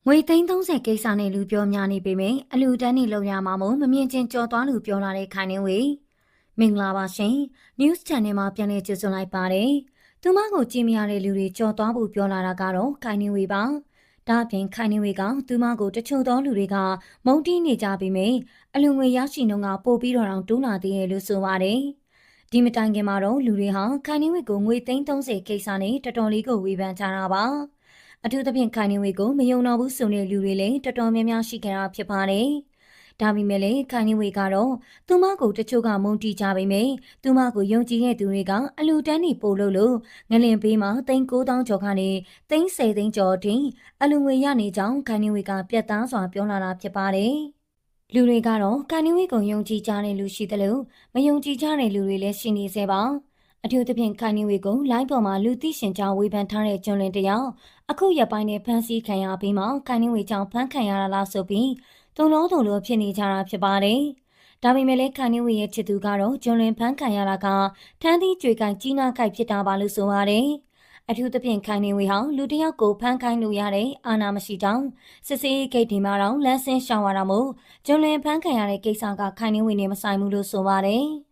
ငွေသိန်း30ကိစ္စနဲ့လူပြောများနေပေမယ့်အလူတန်းနေလုံရမှာမို့မမြင်ချင်းကြော်သွားလူပြောလာတဲ့ခိုင်နှင်းဝေမင်္ဂလာပါရှင် News Channel မှာပြန်လည်ကြိုဆိုလိုက်ပါတယ်သူမကိုကြည့်မရတဲ့လူတွေကြော်သွားဖို့ပြောလာတာကတော့ခိုင်နှင်းဝေပါဒါအပြင်ခိုင်နှင်းဝေကသူမကိုတချို့သောလူတွေကမုန်းတီးနေကြပေမယ့်အလူငွေရရှိနှုန်းကပိုပြီးတော့တိုးလာသေးတယ်လို့ဆိုပါတယ်ဒီမတိုင်ခင်မှာတော့လူတွေဟာခိုင်နှင်းဝေကိုငွေသိန်း30ကိစ္စနဲ့တော်တော်လေးကိုဝေဖန်ကြတာပါအထူးသဖြင့်ခိုင်နှင်းဝေကိုမယုံတော့ဘူးဆိုတဲ့လူတွေလည်းတော်တော်များများရှိကြတာဖြစ်ပါတယ်။ဒါပေမဲ့လည်းခိုင်နှင်းဝေကတော့သူမကိုတချို့ကမုန်းတီးကြပေမယ့်သူမကိုယုံကြည်တဲ့သူတွေကအလူတန်းနေပို့လို့ငလင်ပေးမှာ3,900ကျော်ကနေ10သိန်းကျော်အထိအလူငွေရနေကြောင်းခိုင်နှင်းဝေကပြတ်သားစွာပြောလာတာဖြစ်ပါတယ်။လူတွေကတော့ခိုင်နှင်းဝေကိုယုံကြည်ကြတဲ့လူရှိသလိုမယုံကြည်ကြတဲ့လူတွေလည်းရှိနေသေးပါအထူးသဖြင့်ခိုင်နှင်းဝေကိုလိုင်းပေါ်မှာလူသိရှင်ကြောင့်ဝေဖန်ထားတဲ့ကျွန်းလင်းတယောက်အခုရက်ပိုင်းနဲ့ဖမ်းဆီးခံရပြီးမှခိုင်နှင်းဝေကြောင့်ဖမ်းခံရတာလားဆိုပြီးတုံလုံးဖြစ်နေကြတာဖြစ်ပါတယ်။ဒါပေမဲ့လည်းခိုင်နှင်းဝေရဲ့ချစ်သူကတော့ကျွန်းလင်းဖမ်းခံရတာကထန်းသီးကြွေကိုင်ကြီးနားခိုက်ဖြစ်တာပါလို့ဆိုပါတယ်။အထူးသဖြင့်ခိုင်နှင်းဝေဟာလူတစ်ယောက်ကိုဖမ်းခိုင်းလို့ရတဲ့အာဏာမရှိတောင်းစစ်စေးဂိတ်ဒီမှာတော့လမ်းဆင်းရှောင်ရတာမို့ကျွန်းလင်းဖမ်းခံရတဲ့ကိစ္စကခိုင်နှင်းဝေနဲ့မဆိုင်ဘူးလို့ဆိုပါတယ်။